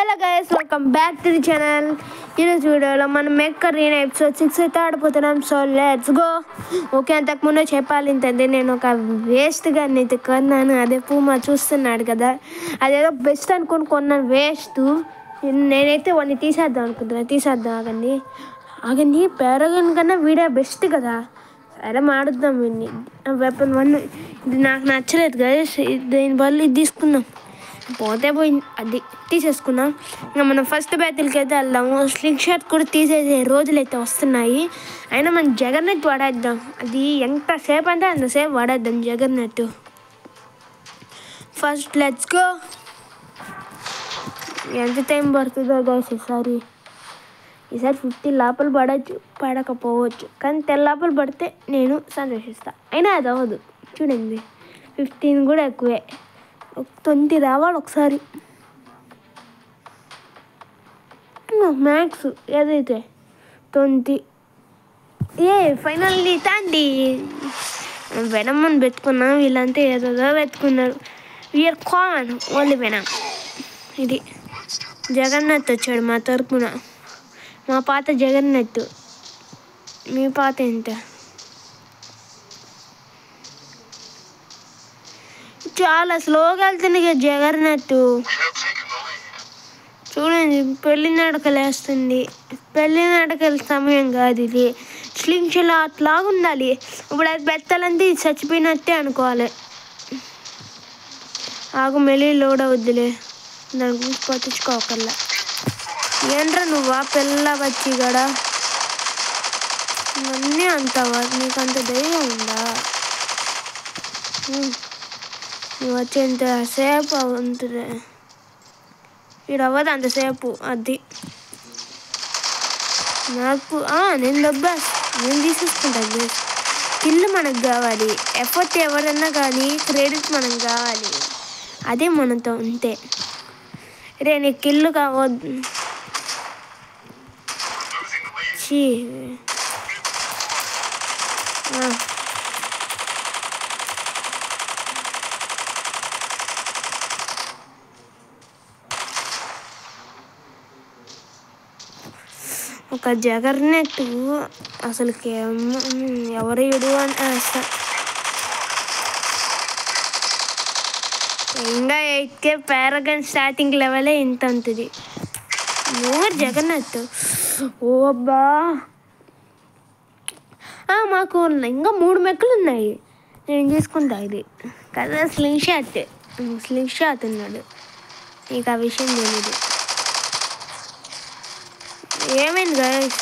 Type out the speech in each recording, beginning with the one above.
Hello guys, welcome back to the channel. ఈరోజు వీడియోలో మనం మెక్ అరీనా ఎపిసోడ్ 6 అయితే ఆడిపోతున్నాం. So let's go. ఓకే, అంతకుముందే చెప్పాలి ఇంతంటే నేను ఒక వేస్ట్ గారిని అయితే కొన్నాను. అదే పూమా చూస్తున్నాడు కదా, అదేదో బెస్ట్ అనుకుని కొన్నాను. వేస్ట్. నేనైతే వాడిని తీసేద్దాం ఆగండి. పేరగన్ కన్నా వీడియో బెస్ట్ కదా. సరే మాడుద్దాం వీడిని. వెపన్ 1 ఇది నాకు నచ్చలేదు గైస్. దీనివల్ల ఇది తీసుకుందాం. పోతే పోయింది, అది తీసేసుకున్నాం. ఇంకా మనం ఫస్ట్ బ్యాటిల్కి అయితే వెళ్దాము. స్లింగ్ షాట్ కూడా తీసేసే రోజులు అయితే వస్తున్నాయి. అయినా మనం జగన్నెట్ వాడేద్దాం. అది ఎంతసేపు అంటే అంతసేపు వాడేద్దాం జగన్నెట్. First let's go. ఎంత టైం పడుతుందో గైస్ ఈసారి 50 లోపల పడకపోవచ్చు, కానీ 10 లోపల పడితే నేను సంతోషిస్తాను. అయినా అది అవ్వదు. చూడండి, 15 కూడా ఎక్కువే. 20 రావాలి ఒకసారి. మ్యాక్స్ ఏదైతే 20. ఫైనల్లీ తాండి. వెనమ్మని పెట్టుకున్నాం. వీళ్ళంతా ఏదో పెట్టుకున్నారు. We are common only venom. ఇది జగన్నాథ్ వచ్చాడు మా తరపున. మా పాత జగన్నాథ్. మీ పాత ఎంత? చాలా స్లోగా వెళ్తుంది కదా జగన్నాథ్. చూడండి, పెళ్లి నడకలు వేస్తుంది. పెళ్లి నడకల సమయం కాదు ఇది. స్లింగ్ షాట్ అట్లాగా ఉండాలి. ఇప్పుడు అది పెట్టాలంటే ఇది చచ్చిపోయినట్టే అనుకోవాలి. ఆగు, మెల్లి లోడ్ అవుద్దిలే. దాని గురించి పట్టించుకోకల్లా. ఏంట్రా నువ్వా పిల్ల వచ్చి గడా అన్నీ అంటావా? నీకు అంత ధైర్యం ఉందా? నువ్వు వచ్చి ఎంతసేపు ఉంటుంది. ఇక్కడ అవ్వదు అంతసేపు. అది నాకు నేను నేను తీసేసుకుంటాను. కిల్ మనకు కావాలి. ఎఫర్ట్ ఎవరన్నా కానీ క్రెడిట్ మనకు కావాలి. అదే మనతో ఉంటే. రే నీకు కిల్లు కావద్దు. ఒక జగర్నెట్ అసలుకి ఎవరు ఇడు అని ఇంకా 8K పారాగన్ స్టార్టింగ్ లెవెలే ఇంత ఉంటుంది. మూడు జగన్నాథ్. ఓ అబ్బా, మాకు ఇంకా 3 మెక్కులు ఉన్నాయి. నేను తీసుకుంటా ఇది కదా. స్లింగ్ షాట్ ఉన్నాడు. నీకు ఆ విషయం తెలియదు. ఏమైంది గైస్?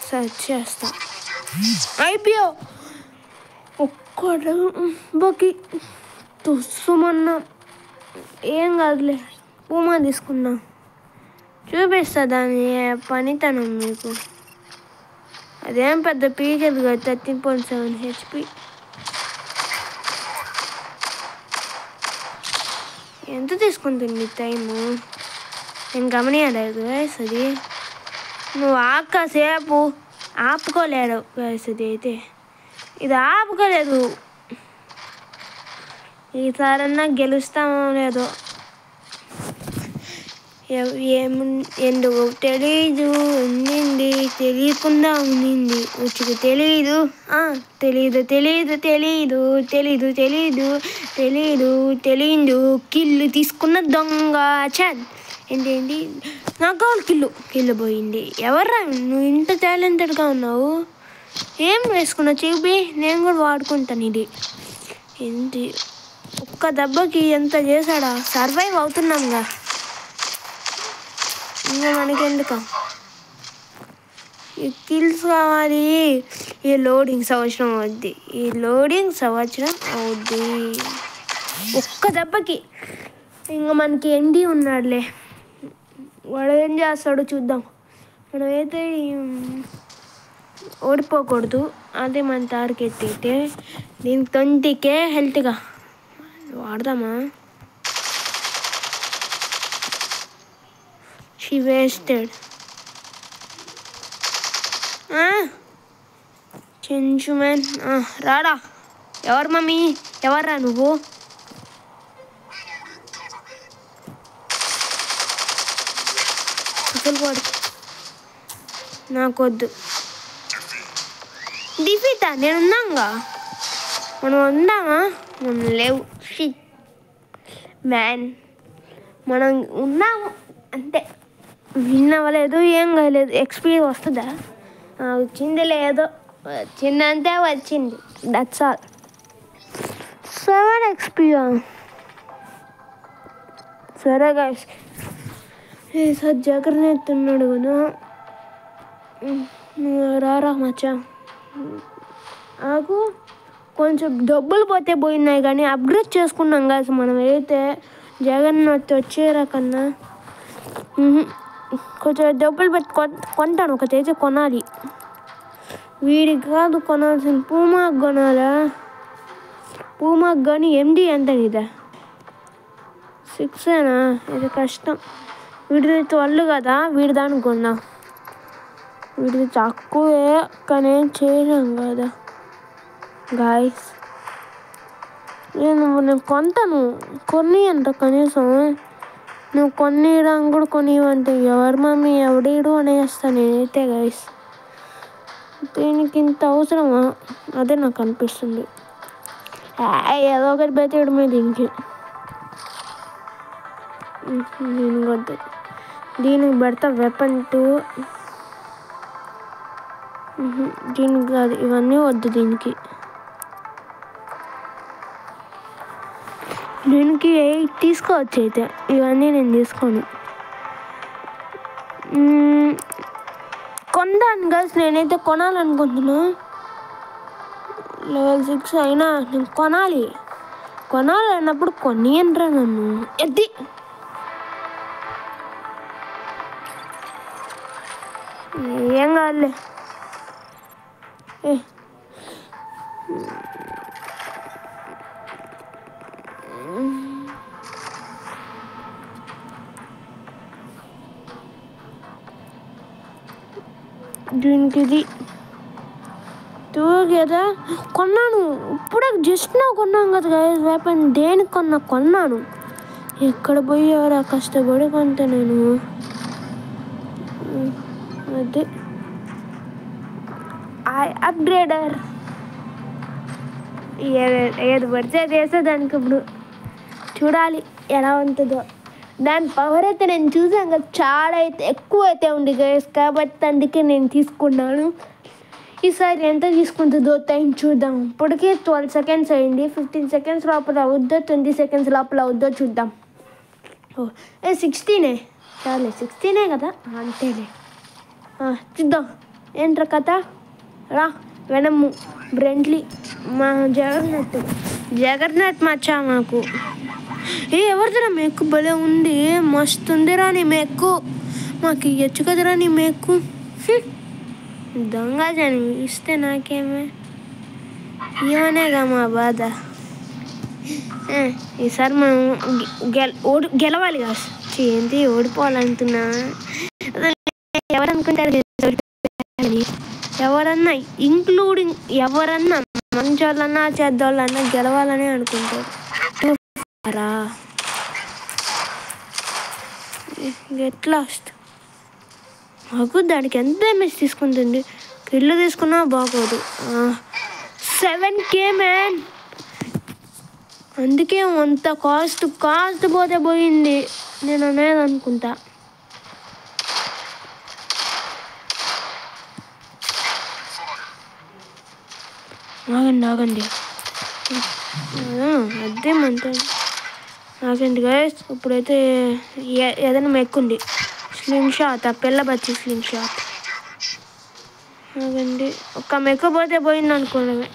సర్చ్ చేస్తా. అయిపోయా ఒక్కడు బాకి తుస్సుమన్నా. ఏం కాదులే, పూమా తీసుకున్నా. చూపిస్తా దాని పనితనం మీకు. అదేం పెద్ద పీకదు కదా. 13.7 HP. ఎంత తీసుకుంటుంది టైము? నేను గమనించలేదు గైస్. అది నువ్వు కాసేపు ఆపుకోలేడు గైస్. అది అయితే ఇది ఆపుకోలేదు. ఈసారన్నా గెలుస్తామో లేదో ఎందుకు తెలీదు. ఉండింది, తెలియకుండా ఉండింది. ఉచికి తెలీదు. తెలీదు. కిల్లు తీసుకున్న దొంగ. చద్ ఏంటి నాకు కావాలి. కిల్లు పోయింది. ఎవర్రా నువ్వు ఇంత టాలెంటెడ్గా ఉన్నావు? ఏం వేసుకున్నావు చూపి, నేను కూడా వాడుకుంటాను. ఇది ఏంటి ఒక్క దెబ్బకి ఎంత చేశాడా? సర్వైవ్ అవుతున్నాంగా. ఇంకా మనకెందుకు ఈ కిల్స్ కావాలి? ఈ లోడింగ్ సంవత్సరం అవుద్ది. ఒక్క దెబ్బకి. ఇంకా మనకి ఎండి ఉన్నాడులే, వాడు ఏం చేస్తాడో చూద్దాం. మనమైతే ఓడిపోకూడదు. అదే మన టార్గెట్. అయితే దీనికి 20K హెల్త్గా వాడదామా? She wasted. చెంచు మ్యాన్ రాడా? ఎవరు మమ్మీ? ఎవర్రా నువ్వు? అసలు వాడు నాకొద్దు. డిఫీటా? నేను ఉన్నాగా. మనం ఉందామా? మనం లేవు. మ్యాన్ మనం ఉన్నాము అంతే. విన్ అవ్వలేదు, ఏం కాలేదు. ఎక్స్పీ వస్తుందా? వచ్చింది లేదో, వచ్చిందంతే వచ్చింది. That's all. 7 XP. సరే గైస్, సార్ జాగ్రత్త ఎత్తున్నాడు కదా. రారా మచ్చా. నాకు కొంచెం డబ్బులు పోతే పోయినాయి కానీ అప్గ్రేడ్ చేసుకున్నాం కదా మనం. అయితే జగన్నాథ్ వచ్చేరా కన్నా కొంచెం డబ్బులు పెట్టి కొంటాను. ఒకటైతే కొనాలి. వీడికి కాదు కొనాల్సింది, పూమాకు కొనాలా. పూమాకు కానీ MD ఎంత ఇదా? 6ఏనా? ఇది కష్టం. వీడిది 12 కదా, వీడి దానికి కొన్నా. వీడిది తక్కువే కానీ ఏం చేయలేం కదా గాయస్. నేను కొంటాను. కొన్ని అంట కనీసం నువ్వు కొనియడానికి కూడా కొనివ్వంటే ఎవరు మమ్మీ ఎవడీడు అనేస్తాను నేనైతే గైస్. దీనికి ఇంత అవసరమా? అదే నాకు అనిపిస్తుంది. ఏదో ఒకటి బయటమే దీనికి. దీనికి వద్దు, దీనికి పెడతా వెపన్ 2. దీనికి కాదు, ఇవన్నీ వద్దు. దీనికి 8 తీసుకోవచ్చు. అయితే ఇవన్నీ నేను తీసుకోను. కొంటాను గైస్, నేనైతే కొనాలనుకుంటున్నా. లెవెల్ 6 అయినా నేను కొనాలన్నప్పుడు కొనియనరా నన్ను. ఎద్ది ఏం కాదులే. దీనికి ఇది 2 కదా కొన్నాను. ఇప్పుడే జస్ట్ నా కొన్నాను కదా గైస్ వెపన్. దేనికి కొన్నాను. ఎక్కడ పోయారా కష్టపడి కొంత నేను. అదే అప్గ్రేడర్ ఏది పడితే అది వేసేదానికి. ఇప్పుడు చూడాలి ఎలా ఉంటుందో. దాని పవర్ అయితే నేను చూసాను కదా, చాలా అయితే ఎక్కువ అయితే ఉంది గైస్. కాబట్టి అందుకే నేను తీసుకున్నాను. ఈసారి ఎంత తీసుకుంటుందో టైం చూద్దాం. ఇప్పటికే 12 సెకండ్స్ అయింది. 15 సెకండ్స్ లోపల అవుద్దో 20 సెకండ్స్ లోపల అవుద్దో చూద్దాం. 16 చాలే, 16 కదా, అంతేలే. చూద్దాం ఏంట్రా కథ. రా వెనము బ్రెంట్లీ మా జగన్నాథ్ మచ్చా మాకు. ఎవరిదిరా మెక్కు భలే ఉంది, మస్తు ఉందిరా నీ మెక్కు. మాకు ఇవ్వచ్చు కదరా నీ మెక్కు. దొంగ జని ఇస్తే నాకేమే, ఇవనేగా మా బాధ. ఈసారి మనం గెలవాలి కాదు. ఏంటి ఓడిపోవాలంటున్నా? ఎవరనుకుంటారు, ఎవరన్నా ఇంక్లూడింగ్ ఎవరన్నా మంచోళ్ళన్నా చెడ్డోళ్ళన్నా గెలవాలని అనుకుంటారు. ఎట్లా మాకు దానికి ఎంత ఎంఎస్ తీసుకుంటుంది. కిల్లు తీసుకున్నా బాగోదు. 7K man. అందుకే అంత కాస్ట్ పోతే పోయింది నేను అనేది అనుకుంటా. ఆగండి అదేమంటే నాకేంటి గైస్. ఇప్పుడైతే ఏదైనా మెక్కుంది. స్లింగ్ షాట్, ఆ పిల్ల బచ్చి స్లింగ్ షాట్. ఆగండి, ఒక్క మెక్కపోతే పోయింది అనుకున్నామే.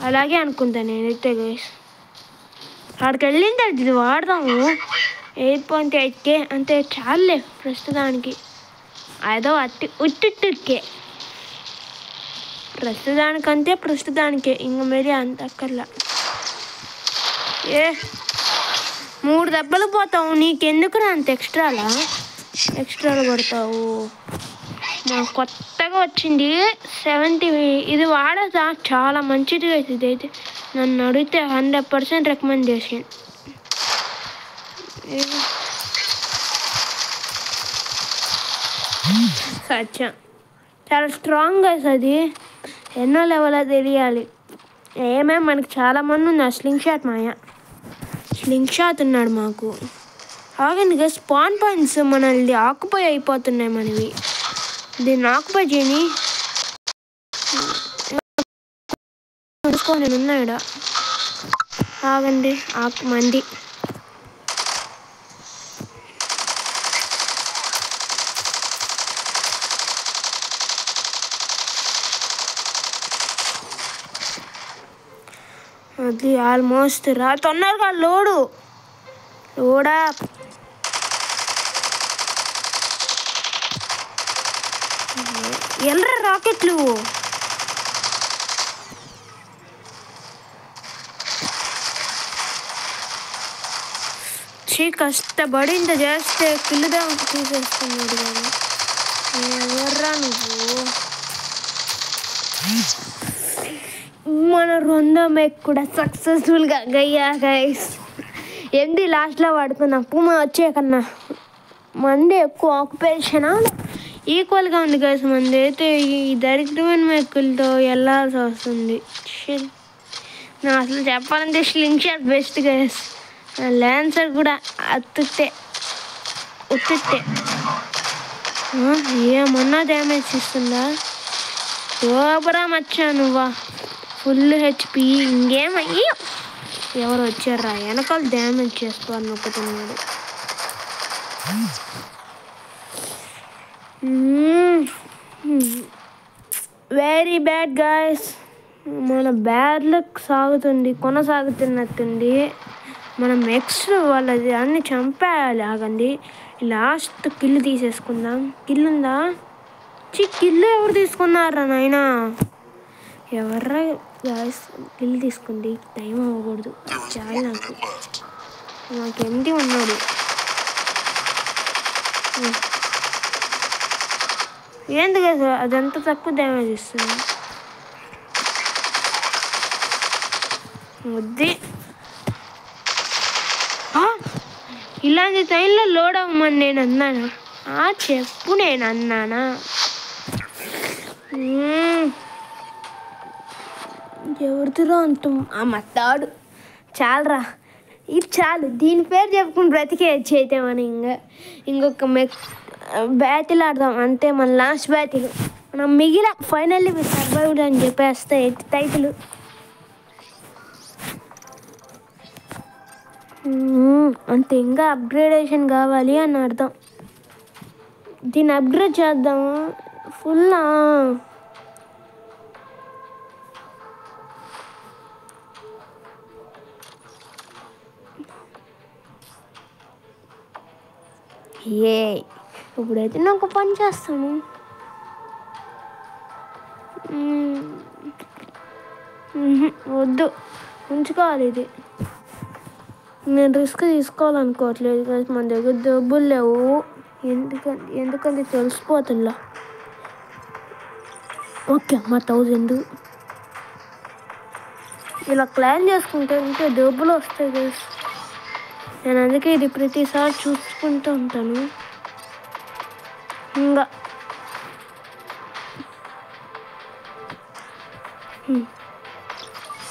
అలాగే అనుకుంటా నేనైతే గైస్. అక్కడికి వెళ్ళిన తర్వాత ఇది వాడదాము. 8.8K అంటే చాలులే ప్రస్తుతానికి. ఏదో ఉట్టికే ప్రస్తుతానికే ఇంక మరి అంత అక్కర్లా. 3 దెబ్బలు పోతావు. నీకెందుకురా అంత ఎక్స్ట్రాలు కొడతావు. మాకు కొత్తగా వచ్చింది 70. ఇది వాడదా, చాలా మంచిది అవుతుంది. ఇదైతే నన్ను అడిగితే 100% రికమెండేషన్. సచ్చా చాలా స్ట్రాంగ్ గైస్. అది ఎన్నో లెవెల్లో తెలియాలి. ఏమేమి మనకి చాలామంది ఉన్నారు. స్లింగ్ షాట్ ఉన్నాడు మాకు. ఆగండి గైస్, స్పాన్ పాయింట్స్ మనల్ని ఆక్యుపై అయిపోతున్నాయి మనవి. దీన్ని ఆక్యుపై చేయని నేను ఉన్నాడా. ఆగండి, మంది అది ఆల్మోస్ట్ రా. తొందరగా లోడా ఎల్రా రాకెట్లు. కష్టపడి ఇంత చేస్తే కిల్లుదా తీసేస్తున్నాడు కానీ ఎవర్రా నువ్వు. మన రెండో మేక్ కూడా సక్సెస్ఫుల్గా గయ్యా గైస్. ఏంది లాస్ట్లో పడుకున్నా పుమా వచ్చే కన్నా మంది ఎక్కువ ఆక్యుపేషన్ ఈక్వల్గా ఉంది గైస్. మంది అయితే ఈ దరిద్రమైన మేకులతో వెళ్ళాల్సి వస్తుంది. నా అసలు చెప్పాలంటే sling shot best guys. Lancer కూడా ఉత్తితే ఏమన్నా డ్యామేజ్ ఇస్తుందా. సూపరా మచ్చా నువ్వా, ఫుల్ హెచ్పి. ఇంకేమయ్యి ఎవరు వచ్చారా వెనకాల డ్యామేజ్ చేసుకోవాలి నొక్కుతున్నాడు. Very bad guys. మన బ్యాడ్ లక్ కొనసాగుతున్నట్టుంది. మనం నెక్స్ట్ వాళ్ళది అన్ని చంపేయాలి. ఆగండి, లాస్ట్ కిల్ తీసేసుకుందాం. కిల్ ఉందా? కిల్ ఎవరు తీసుకున్నారా నాయనా? ఎవర్రా గాయస్ కిల్ తీసుకోండి. టైం అవ్వకూడదు చాలా. నాకెంటి ఉన్నాడు. ఏంది కదా అదంతా తక్కువ డ్యామేజ్ ఇస్తుంది. వద్ది ఇలాంటి టైంలో లోడ్ అవ్వమని నేను అన్నానా? చెప్పు, నేను అన్నానా? ఎవరిదిరా అంటాం మత్తాడు. చాలరా, ఇది చాలు. దీని పేరు చెప్పుకుని బ్రతికేయచ్చు అయితే మనం. ఇంకొక బ్యాటిల్ ఆడదాం అంతే. మన లాస్ట్ బ్యాటిల్ మనం ఫైనల్లీ సర్వైవ్డ్ అని చెప్పేస్తే టైటిల్. అంతే, ఇంకా అప్గ్రేడేషన్ కావాలి అని అర్థం. దీన్ని అప్గ్రేడ్ చేద్దాము ఫుల్. ఇప్పుడైతే నేను ఒక పని చేస్తాను. వద్దు, ఉంచుకోవాలి. ఇది నేను రిస్క్ తీసుకోవాలనుకోవట్లేదు కానీ మన దగ్గర డబ్బులు లేవు. ఎందుకంటే తెలిసిపోతుందా. ఓకే అమ్మ, 1000 ఇలా ప్లాన్ చేసుకుంటే ఇంకా డబ్బులు వస్తాయి గైస్. నేను అందుకే ఇది ప్రతిసారి చూసుకుంటూ ఉంటాను. ఇంకా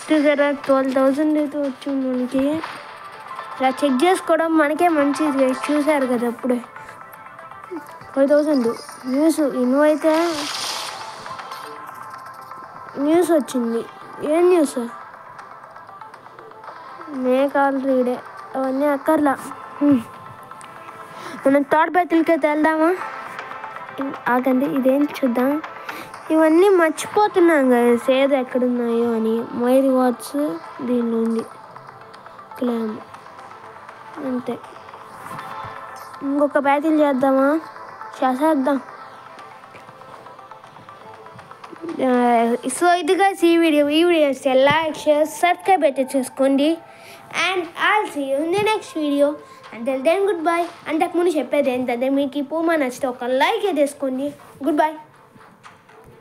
చూసారా 12,000 అయితే వచ్చింది మనకి. ఇలా చెక్ చేసుకోవడం మనకే మంచిది. చూసారు కదా అప్పుడే 5,000 న్యూస్ వచ్చింది. ఏం న్యూస్? మేక్ ఆల్ రీడే అవన్నీ అక్కర్లా. మనం థర్డ్ బ్యాటిల్కైతే వెళ్దామా? ఆగండి, ఇదేం చూద్దాం. ఇవన్నీ మర్చిపోతున్నాం కదా ఏది ఎక్కడున్నాయో అని. మై రివార్డ్స్ దీనిలో ఉంది, క్లైమ్ అంతే. ఇంకొక బ్యాటిల్ చేద్దామా? చేసేద్దాం. సో ఇదిగా ఈ వీడియో లైక్, షేర్, సబ్స్క్రైబ్ అయితే చేసుకోండి. And I'll see you in the next video. Until then, goodbye. అంతకుముందు చెప్పేది ఏంటంటే మీకు ఈ పూమా నచ్చితే ఒక లైక్ వేసుకోండి. Good bye.